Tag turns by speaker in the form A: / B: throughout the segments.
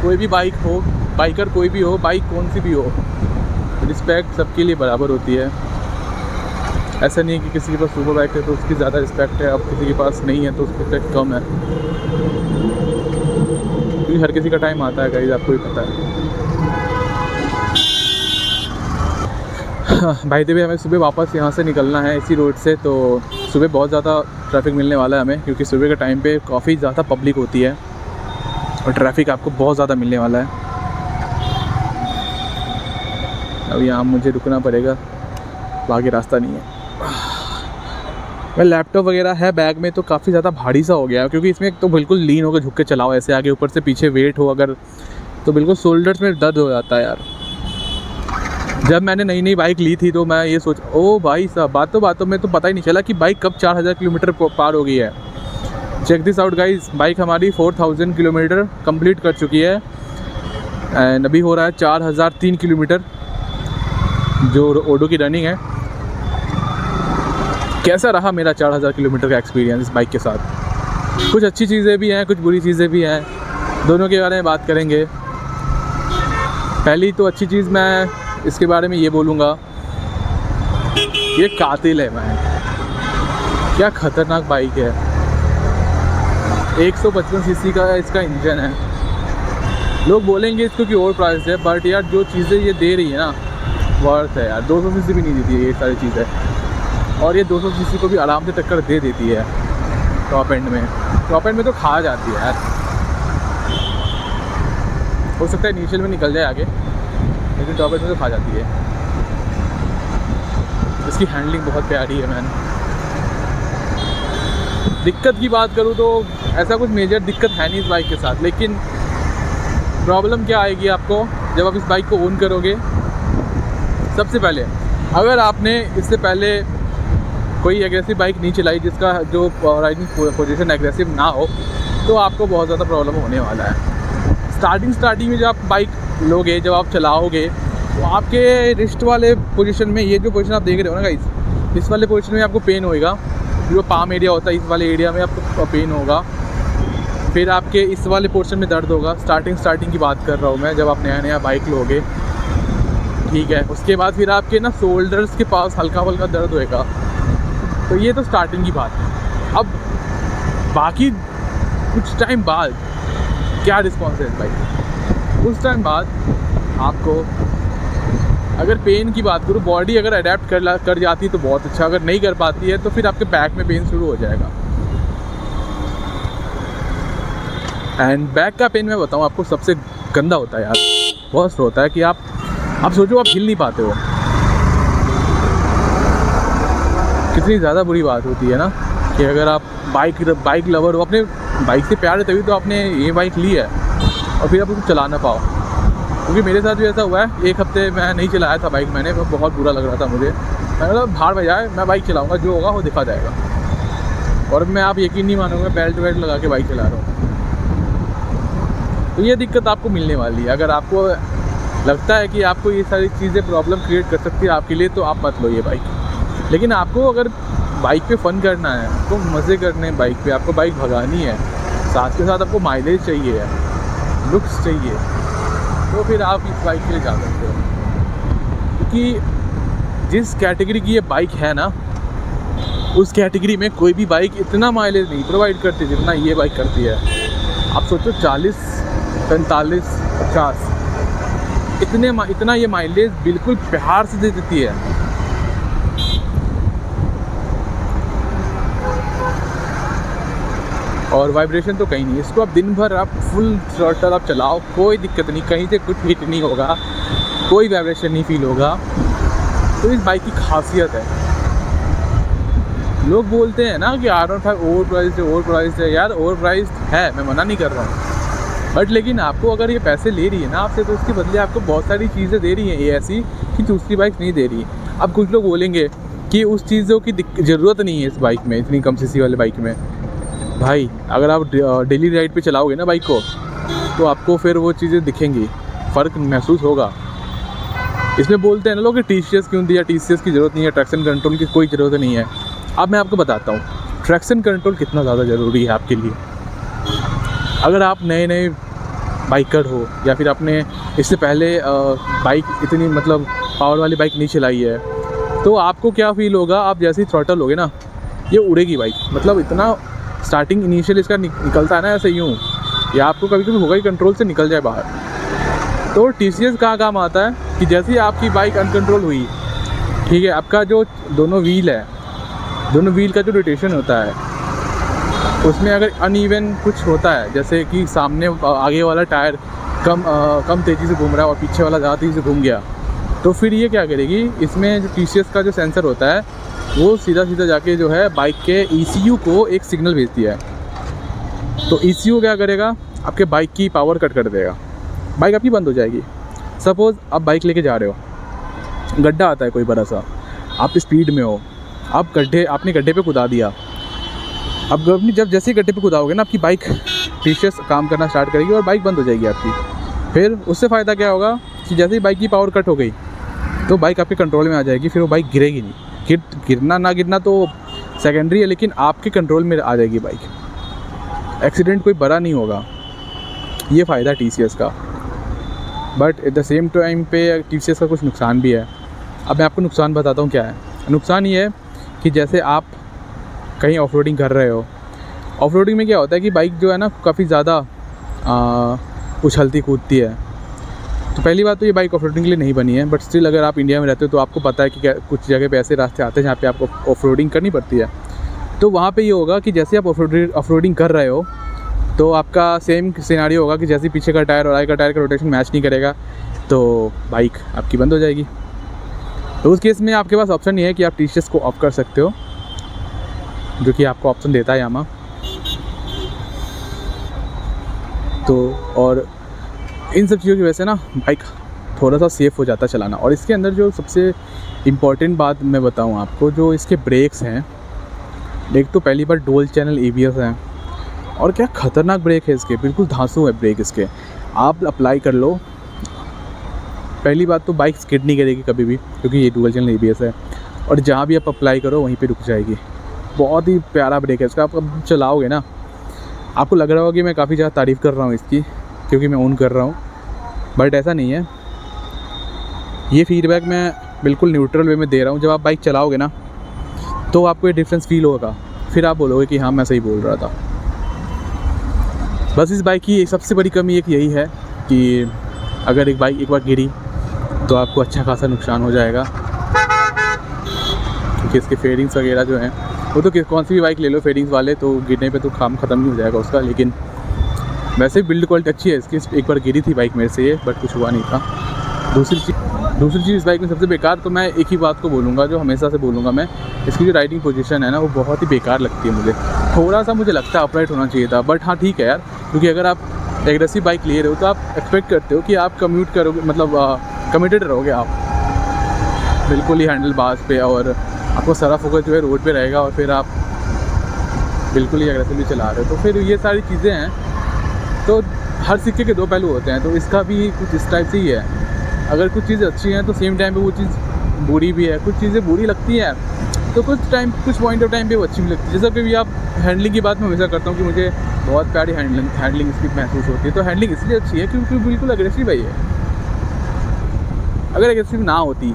A: कोई भी बाइक हो, बाइकर कोई भी हो, बाइक कौन सी भी हो, रिस्पेक्ट सबके लिए बराबर होती है। ऐसा नहीं है कि किसी के पास सुपर बाइक है तो उसकी ज़्यादा रिस्पेक्ट है, अब किसी के पास नहीं है तो उसकी रिस्पेक्ट कम है, क्योंकि हर किसी का टाइम आता है गाइस, आपको भी पता है। भाई देवी हमें सुबह वापस यहाँ से निकलना है इसी रोड से, तो सुबह बहुत ज़्यादा ट्रैफिक मिलने वाला है हमें, क्योंकि सुबह के टाइम पे काफ़ी ज़्यादा पब्लिक होती है और ट्रैफिक आपको बहुत ज़्यादा मिलने वाला है। अब यहाँ मुझे रुकना पड़ेगा, आगे रास्ता नहीं है। मैं लैपटॉप वगैरह है बैग में तो काफ़ी ज़्यादा भारी सा हो गया है, क्योंकि इसमें एक तो बिल्कुल लीन होकर झुक के चलाओ, ऐसे आगे ऊपर से पीछे वेट हो अगर तो बिल्कुल शोल्डर्स में दर्द हो जाता है यार। जब मैंने नई नई बाइक ली थी तो मैं ये सोच, ओ भाई साहब बातों में तो पता ही नहीं चला कि बाइक कब 4000 किलोमीटर पार हो गई है। Check this out guys, bike हमारी 4000 किलोमीटर कंप्लीट कर चुकी है एंड अभी हो रहा है 4003 किलोमीटर जो ओडो की रनिंग है। कैसा रहा मेरा 4000 किलोमीटर का एक्सपीरियंस इस बाइक के साथ? कुछ अच्छी चीज़ें भी हैं, कुछ बुरी चीज़ें भी हैं, दोनों के बारे में बात करेंगे। पहली तो अच्छी चीज़ मैं इसके बारे में ये बोलूँगा, ये कातिल है मैन, क्या ख़तरनाक बाइक है। 155 सीसी का इसका इंजन है। लोग बोलेंगे इसको कि ओवर प्राइस है, बट यार जो चीज़ें ये दे रही है ना वर्थ है यार। 200 सीसी भी नहीं देती है ये सारी चीज़ें, और ये 200 सीसी को भी आराम से टक्कर दे देती है टॉप एंड में। टॉप एंड में तो खा जाती है यार, हो सकता है इनिशियल में निकल जाए आगे, लेकिन टॉप एंड में तो खा जाती है। इसकी हैंडलिंग बहुत प्यारी है मैन। दिक्कत की बात करूँ तो ऐसा कुछ मेजर दिक्कत है नहीं इस बाइक के साथ, लेकिन प्रॉब्लम क्या आएगी आपको जब आप इस बाइक को ओन करोगे। सबसे पहले अगर आपने इससे पहले कोई एग्रेसिव बाइक नहीं चलाई जिसका जो राइडिंग पोजीशन एग्रेसिव ना हो, तो आपको बहुत ज़्यादा प्रॉब्लम होने वाला है। स्टार्टिंग में जब आप बाइक लोगे, जब आप चलाओगे, तो आपके रिस्ट वाले पोजीशन में, ये जो पोजीशन आप देख रहे हो ना गाइस, इस वाले पोजीशन में आपको पेन होएगा। जो पाम एरिया होता है इस वाले एरिया में आपको पेन होगा। फिर आपके इस वाले पोर्शन में दर्द होगा। स्टार्टिंग की बात कर रहा हूँ मैं, जब आप नया बाइक लोगे, ठीक है। उसके बाद फिर आपके ना शोल्डर्स के पास हल्का दर्द होएगा। तो ये तो स्टार्टिंग की बात है। अब बाकी कुछ टाइम बाद क्या रिस्पॉन्स है इस बाइक, उस टाइम बाद आपको, अगर पेन की बात करूँ, बॉडी अगर अडेप्ट कर जाती है तो बहुत अच्छा, अगर नहीं कर पाती है तो फिर आपके बैक में पेन शुरू हो जाएगा। एंड बैक का पेन मैं बताऊँ आपको सबसे गंदा होता है यार, बहुत होता है कि आप सोचो आप हिल नहीं पाते हो। कितनी ज़्यादा बुरी बात होती है ना कि अगर आप बाइक लवर हो, अपने बाइक से प्यार है तभी तो आपने ये बाइक ली है, और फिर आप उसको चला ना पाओ। क्योंकि मेरे साथ भी ऐसा हुआ है, एक हफ्ते मैं नहीं चलाया था बाइक, मैंने बहुत बुरा लग रहा था मुझे। मैंने कहा भाड़ बजाए, मैं बाइक चलाऊँगा, जो होगा वो देखा जाएगा। और मैं आप यकीन नहीं मानोगे, बेल्ट लगा के बाइक चला रहा हूँ। तो ये दिक्कत आपको मिलने वाली है। अगर आपको लगता है कि आपको ये सारी चीज़ें प्रॉब्लम क्रिएट कर सकती है आपके लिए, तो आप मत लो ये बाइक। लेकिन आपको अगर बाइक पे फ़न करना है, आपको मज़े करने हैं बाइक पे, आपको बाइक भगानी है, साथ के साथ आपको माइलेज चाहिए, लुक्स चाहिए, तो फिर आप इस बाइक के लिए जा सकते हो। क्योंकि जिस कैटेगरी की ये बाइक है ना, उस कैटेगरी में कोई भी बाइक इतना माइलेज नहीं प्रोवाइड करती जितना ये बाइक करती है। आप सोचो 40, 45, 50 इतना ये माइलेज बिल्कुल प्यार से दे देती है। और वाइब्रेशन तो कहीं नहीं। इसको आप दिन भर आप फुल थ्रॉटल आप चलाओ, कोई दिक्कत नहीं, कहीं से कुछ हिट नहीं होगा, कोई वाइब्रेशन नहीं फील होगा। तो इस बाइक की खासियत है। लोग बोलते हैं ना कि R15 ओवर प्राइस्ड है। यार ओवर प्राइस्ड है, मैं मना नहीं कर रहा हूँ, बट लेकिन आपको अगर ये पैसे ले रही है ना आपसे, तो उसके बदले आपको बहुत सारी चीज़ें दे रही हैं ये ऐसी कि दूसरी बाइक नहीं दे रही। अब कुछ लोग बोलेंगे कि उस चीज़ों की ज़रूरत नहीं है इस बाइक में, इतनी कम सीसी वाले बाइक में। भाई अगर आप डेली राइड पे चलाओगे ना बाइक को, तो आपको फिर वो चीज़ें दिखेंगी, फ़र्क महसूस होगा। इसमें बोलते हैं ना लोग कि TCS क्यों दिया, TCS की ज़रूरत नहीं है, ट्रैक्शन कंट्रोल की कोई ज़रूरत नहीं है। अब मैं आपको बताता हूँ ट्रैक्शन कंट्रोल कितना ज़्यादा ज़रूरी है आपके लिए। अगर आप नए बाइकर हो या फिर आपने इससे पहले बाइक इतनी मतलब पावर वाली बाइक नहीं चलाई है, तो आपको क्या फ़ील होगा, आप जैसे ही थ्रॉटल लोगे ना ये उड़ेगी बाइक। मतलब इतना स्टार्टिंग इनिशियल इसका निकलता है ना ऐसे यूँ, या आपको कभी कभी होगा कि कंट्रोल से निकल जाए बाहर। तो TCS का काम आता है कि जैसे ही आपकी बाइक अनकंट्रोल हुई, ठीक है, आपका जो दोनों व्हील है, दोनों व्हील का जो रोटेशन होता है उसमें अगर अनइवन कुछ होता है, जैसे कि सामने आगे वाला टायर कम तेज़ी से घूम रहा है और पीछे वाला ज़्यादा तेज़ी से घूम गया, तो फिर ये क्या करेगी, इसमें जो TCS का जो सेंसर होता है वो सीधा सीधा जाके जो है बाइक के ECU को एक सिग्नल भेजती है। तो ECU क्या करेगा, आपके बाइक की पावर कट कर देगा, बाइक आपकी बंद हो जाएगी। सपोज़ आप बाइक लेके जा रहे हो, गड्ढा आता है कोई बड़ा सा, आप स्पीड में हो, आपने गड्ढे पे कूदा दिया। अब जब जैसे ही गड्ढे पे कूदाओगे ना, आपकी बाइक TCS काम करना स्टार्ट करेगी और बाइक बंद हो जाएगी आपकी। फिर उससे फ़ायदा क्या होगा कि जैसे ही बाइक की पावर कट हो गई तो बाइक आपके कंट्रोल में आ जाएगी, फिर वो बाइक गिरेगी नहीं। गिरना ना गिरना तो सेकेंडरी है, लेकिन आपके कंट्रोल में आ जाएगी बाइक। एक्सीडेंट कोई बड़ा नहीं होगा, ये फ़ायदा TCS का। But at the same time पे TCS का कुछ नुकसान भी है। अब मैं आपको नुकसान बताता हूँ क्या है। नुकसान ये है कि जैसे आप कहीं ऑफ रोडिंग कर रहे हो, ऑफ रोडिंग में क्या होता है कि बाइक जो है ना काफ़ी ज़्यादा उछलती कूदती है। तो पहली बात तो ये बाइक ऑफ रोडिंग के लिए नहीं बनी है, बट स्टिल अगर आप इंडिया में रहते हो तो आपको पता है कि कुछ जगह पे ऐसे रास्ते आते हैं जहाँ पे आपको ऑफ रोडिंग करनी पड़ती है। तो वहाँ पे ये होगा कि जैसे आप ऑफ रोडिंग कर रहे हो तो आपका सेम सिनेरियो होगा कि जैसे पीछे का टायर और आगे का टायर का रोटेशन मैच नहीं करेगा तो बाइक आपकी बंद हो जाएगी। तो उस केस में आपके पास ऑप्शन ये है कि आप TCS को ऑफ कर सकते हो, जो कि आपको ऑप्शन देता है यामा। तो और इन सब चीज़ों की वजह से ना बाइक थोड़ा सा सेफ़ हो जाता है चलाना। और इसके अंदर जो सबसे इम्पॉर्टेंट बात मैं बताऊं आपको, जो इसके ब्रेक्स हैं, एक तो पहली बार डुअल चैनल ABS है, और क्या ख़तरनाक ब्रेक है इसके, बिल्कुल धांसू है ब्रेक इसके। आप अप्लाई कर लो, पहली बात तो बाइक स्किड नहीं करेगी कभी भी, क्योंकि ये डुअल चैनल ABS है, और जहाँ भी आप अप्लाई करो वहीं पे रुक जाएगी। बहुत ही प्यारा ब्रेक है इसका। आप चलाओगे ना, आपको लग रहा होगा कि मैं काफ़ी ज़्यादा तारीफ़ कर रहा हूँ इसकी, क्योंकि मैं ओन कर रहा हूँ, बट ऐसा नहीं है। ये फीडबैक मैं बिल्कुल न्यूट्रल वे में दे रहा हूँ। जब आप बाइक चलाओगे ना तो आपको ये डिफरेंस फील होगा, फिर आप बोलोगे कि हाँ मैं सही बोल रहा था। बस इस बाइक की सबसे बड़ी कमी एक यही है कि अगर एक बाइक एक बार गिरी तो आपको अच्छा खासा नुकसान हो जाएगा, क्योंकि इसके फेयरिंग्स वगैरह जो हैं, वो तो कौन सी भी बाइक ले लो फेयरिंग्स वाले, तो गिरने पे तो काम ख़त्म नहीं हो जाएगा उसका। लेकिन वैसे बिल्ड क्वालिटी अच्छी है इसकी। एक बार गिरी थी बाइक मेरे से ये, बट कुछ हुआ नहीं था। दूसरी चीज़ इस बाइक में सबसे बेकार, तो मैं एक ही बात को बोलूँगा जो हमेशा से बोलूँगा मैं, इसकी जो राइडिंग पोजीशन है ना वो बहुत ही बेकार लगती है मुझे। थोड़ा सा मुझे लगता है अपराइट होना चाहिए था, बट हाँ ठीक है यार, क्योंकि अगर आप एग्रेसिव बाइक ले रहे हो तो आप एक्सपेक्ट करते हो कि आप कम्यूट करोगे, मतलब कमिटेड रहोगे आप बिल्कुल ही हैंडल बार्स पे, और आपको सारा फोकस जो है रोड पे रहेगा, और फिर आप बिल्कुल ही एग्रेसिवली चला रहे हो। तो फिर ये सारी चीज़ें हैं। तो हर सिक्के के दो पहलू होते हैं, तो इसका भी कुछ इस टाइप से ही है। अगर कुछ चीज़ें अच्छी हैं तो सेम टाइम पे वो चीज़ बुरी भी है, कुछ चीज़ें बुरी लगती हैं तो कुछ पॉइंट ऑफ टाइम पे वो अच्छी भी लगती है। जैसा कि भी आप हैंडलिंग की बात मैं हमेशा करता हूँ कि मुझे बहुत प्यारी हैंडलिंग इसकी महसूस होती है। तो हैंडलिंग इसलिए अच्छी है क्योंकि बिल्कुल अग्रेसिव है ये। अगर एग्रेसिव ना होती,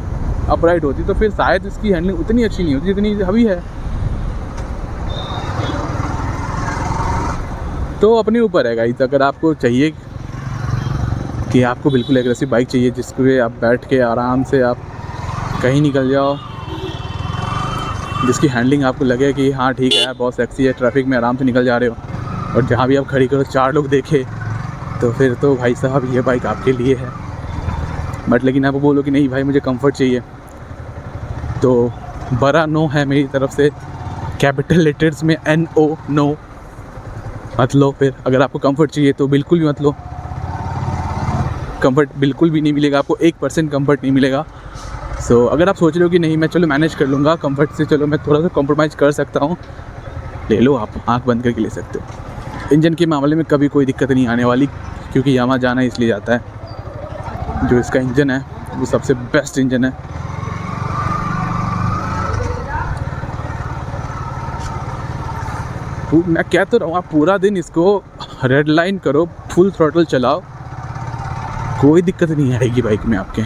A: अपराइट होती, तो फिर शायद इसकी हैंडलिंग उतनी अच्छी नहीं होती जितनी अभी है। तो अपने ऊपर है गाइस, अगर आपको चाहिए कि आपको बिल्कुल एग्रेसिव बाइक चाहिए जिसपे आप बैठ के आराम से आप कहीं निकल जाओ, जिसकी हैंडलिंग आपको लगे कि हाँ ठीक है बहुत सेक्सी है, ट्रैफिक में आराम से निकल जा रहे हो, और जहाँ भी आप खड़ी करो 4 लोग देखे, तो फिर तो भाई साहब ये बाइक आपके लिए है। बट लेकिन आप बोलो कि नहीं भाई मुझे कंफर्ट चाहिए, तो बड़ा नो है मेरी तरफ से, कैपिटल लेटर्स में NO, नो मत लो। फिर अगर आपको कंफर्ट चाहिए तो बिल्कुल भी मत लो, कंफर्ट बिल्कुल भी नहीं मिलेगा आपको, 1% कंफर्ट नहीं मिलेगा। सो अगर आप सोच रहे हो कि नहीं मैं चलो मैनेज कर लूँगा कंफर्ट से, चलो मैं थोड़ा सा कॉम्प्रोमाइज़ कर सकता हूँ, ले लो, आप आंख बंद करके ले सकते हो। इंजन के मामले में कभी कोई दिक्कत नहीं आने वाली, क्योंकि यामा जाना इसलिए जाता है, जो इसका इंजन है वो सबसे बेस्ट इंजन है। मैं कहता रहा हूँ आप पूरा दिन इसको रेड लाइन करो, फुल थ्रॉटल चलाओ, कोई दिक्कत नहीं आएगी बाइक में आपके।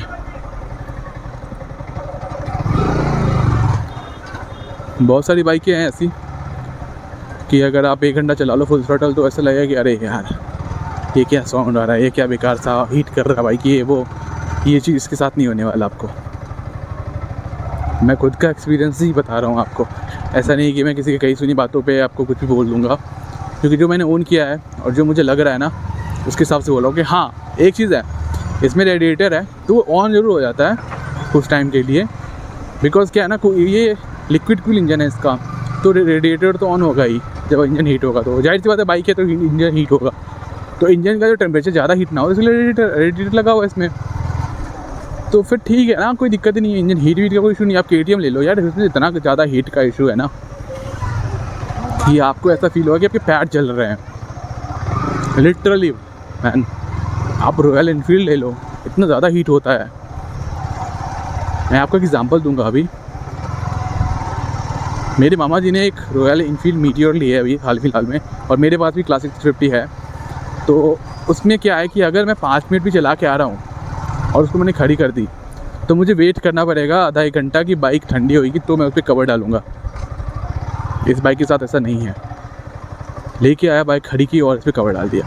A: बहुत सारी बाइकें हैं ऐसी कि अगर आप 1 घंटा चला लो फुल थ्रॉटल तो ऐसा लगेगा कि अरे यार ये क्या साउंड आ रहा है, ये क्या बेकार सा हीट कर रहा है बाइक, ये वो। ये चीज़ इसके साथ नहीं होने वाला आपको। मैं खुद का एक्सपीरियंस ही बता रहा हूँ आपको। ऐसा नहीं कि मैं किसी की कही सुनी बातों पे आपको कुछ भी बोल दूँगा, क्योंकि जो मैंने ओन किया है और जो मुझे लग रहा है ना उसके हिसाब से बोला हूँ कि हाँ एक चीज़ है, इसमें रेडिएटर है तो वो ऑन ज़रूर हो जाता है कुछ टाइम के लिए, बिकॉज़ क्या है ना ये लिक्विड कूल इंजन है इसका, तो रेडिएटर तो ऑन होगा ही जब इंजन हीट होगा। तो जाहिर सी बात है बाइक है तो इंजन हीट होगा, तो इंजन का जो टेम्परेचर ज़्यादा हीट ना हो इसलिए रेडिएटर लगा हुआ है इसमें। तो फिर ठीक है ना, कोई दिक्कत ही नहीं है। इंजन हीट का कोई इशू नहीं। आप KTM ले लो यार, इसमें इतना ज़्यादा हीट का इशू है ना कि आपको ऐसा फील होगा कि आपके पैर जल रहे हैं लिटरली मैन। आप रॉयल एनफील्ड ले लो, इतना ज़्यादा हीट होता है। मैं आपको एग्जांपल दूंगा। अभी मेरे मामा जी ने एक रॉयल एनफील्ड मीटियोर ली है अभी हाल फिलहाल में, और मेरे पास भी क्लासिक 350 है। तो उसमें क्या है कि अगर मैं 5 मिनट भी चला के आ रहा हूँ और उसको मैंने खड़ी कर दी तो मुझे वेट करना पड़ेगा आधा 1 घंटा की बाइक ठंडी होगी तो मैं उस पर कवर डालूँगा। इस बाइक के साथ ऐसा नहीं है। लेके आया बाइक खड़ी की और इस पर कवर डाल दिया।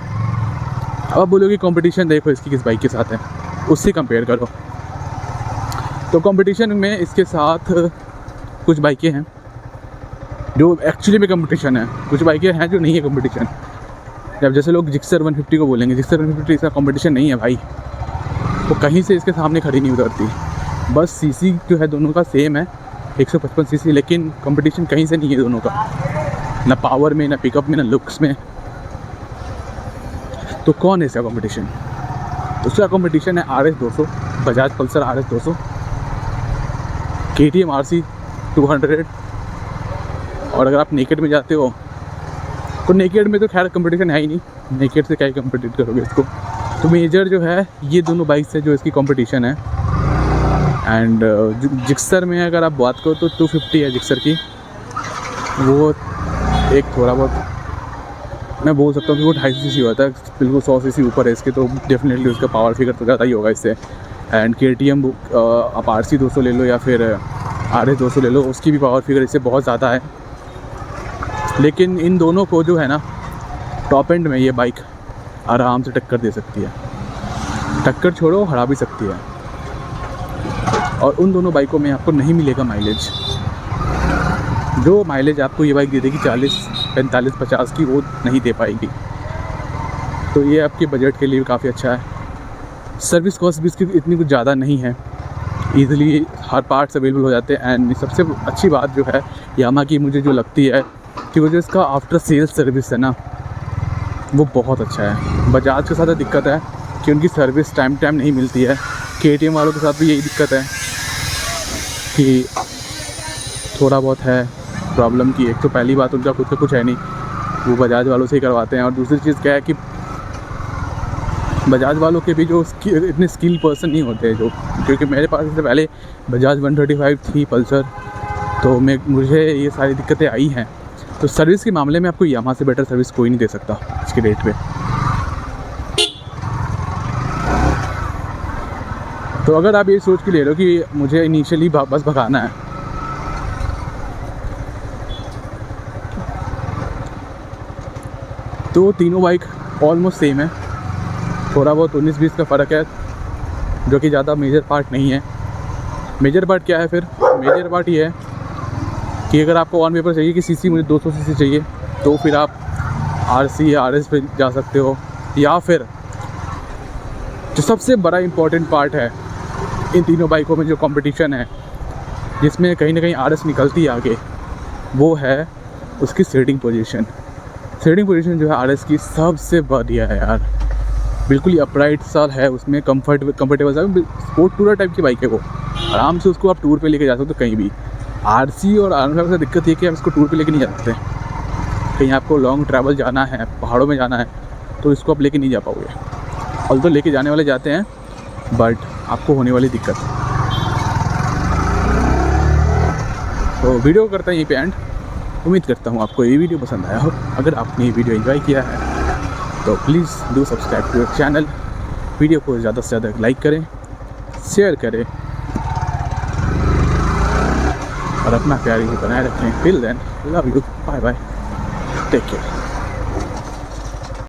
A: अब आप बोलोगे कंपटीशन देखो इसकी किस बाइक के साथ है, उससे कंपेयर करो। तो कंपटीशन में इसके साथ कुछ बाइकें हैं जो एक्चुअली में कंपटीशन है, कुछ बाइकें हैं जो नहीं है कंपटीशन। जब जैसे लोग जिक्सर 150 को बोलेंगे, जिक्सर 150 इसका कंपटीशन नहीं है भाई, वो कहीं से इसके सामने खड़ी नहीं उतरती। बस सीसी जो है दोनों का सेम है 155 सीसी, लेकिन कंपटीशन कहीं से नहीं है दोनों का, ना पावर में, ना पिकअप में, ना लुक्स में। तो कौन है इसका कंपटीशन? उसका कंपटीशन है RS 200, Bajaj Pulsar RS 200, KTM RC 200। और अगर आप नेकेड में जाते हो तो नेकेड में तो खैर कंपटीशन है ही नहीं, नेकेड से क्या ही कंपीट करोगे इसको। तो मेजर जो है ये दोनों बाइक्स है जो इसकी कंपटीशन है। एंड जिक्सर में अगर आप बात करो तो 250 है जिक्सर की, वो एक थोड़ा बहुत मैं बोल सकता हूँ कि वो 250 सीसी होता है, बिल्कुल 100 सीसी ऊपर है इसके, तो डेफिनेटली उसका पावर फिगर तो ज़्यादा ही होगा इससे। एंड KTM आप RC 200 ले लो या फिर RS 200 ले लो, उसकी भी पावर फिगर इससे बहुत ज़्यादा है। लेकिन इन दोनों को जो है ना टॉप एंड में ये बाइक आराम से टक्कर दे सकती है। टक्कर छोड़ो, हरा भी सकती है। और उन दोनों बाइकों में आपको नहीं मिलेगा माइलेज। जो माइलेज आपको ये बाइक दे देगी 40, 45, 50 की, वो नहीं दे पाएगी। तो ये आपके बजट के लिए काफ़ी अच्छा है। सर्विस कॉस्ट भी इसकी इतनी कुछ ज़्यादा नहीं है, ईज़िली हर पार्ट्स अवेलेबल हो जाते हैं। एंड सबसे अच्छी बात जो है यामा की मुझे जो लगती है कि वो जो इसका आफ्टर सेल्स सर्विस है ना वो बहुत अच्छा है। बजाज के साथ दिक्कत है कि उनकी सर्विस टाइम नहीं मिलती है। KTM वालों के साथ भी यही दिक्कत है कि थोड़ा बहुत है प्रॉब्लम की। एक तो पहली बात उनका खुद का कुछ है नहीं, वो बजाज वालों से ही करवाते हैं। और दूसरी चीज़ क्या है कि बजाज वालों के भी जो इतने स्किल पर्सन नहीं होते जो, क्योंकि मेरे पास इससे पहले बजाज 135 थी पल्सर, तो मुझे ये सारी दिक्कतें आई हैं। तो सर्विस के मामले में आपको यामा से बेटर सर्विस कोई नहीं दे सकता आज के डेट पे। तो अगर आप ये सोच के ले लो कि मुझे इनिशियली बस भगाना है, तो तीनों बाइक ऑलमोस्ट सेम है। थोड़ा बहुत 19-20 का फ़र्क है जो कि ज़्यादा मेजर पार्ट नहीं है। मेजर पार्ट क्या है फिर? मेजर पार्ट ये है कि अगर आपको ऑन पेपर चाहिए कि सीसी मुझे 200 सीसी चाहिए, तो फिर आप RC या RS पे जा सकते हो। या फिर जो सबसे बड़ा इम्पोर्टेंट पार्ट है इन तीनों बाइकों में, जो कंपटीशन है जिसमें कहीं ना कहीं RS निकलती है आगे, वो है उसकी सीटिंग पोजीशन। सीटिंग पोजीशन जो है RS की सबसे बढ़िया है यार, बिल्कुल ही अपराइट सा है, उसमें कंफर्टेबल सा स्पोर्ट टूर टाइप की बाइक है वो। आराम से उसको आप टूर पे लेके जा सकते हो कहीं भी। RC और R1 से दिक्कत ये कि आप इसको टूर पे लेके नहीं जा सकते। कहीं आपको लॉन्ग ट्रैवल जाना है, पहाड़ों में जाना है, तो इसको आप लेके नहीं जा पाओगे। और तो लेके जाने वाले जाते हैं, बट आपको होने वाली दिक्कत। तो वीडियो करता है यहीं पे एंड। उम्मीद करता हूँ आपको ये वीडियो पसंद आया हो। अगर आपने ये वीडियो एंजॉय किया है तो please do subscribe to your channel video को ज़्यादा से ज़्यादा लाइक करें, शेयर करें और अपना प्यार ही बनाए रखें। Till then, love you, bye bye, take care.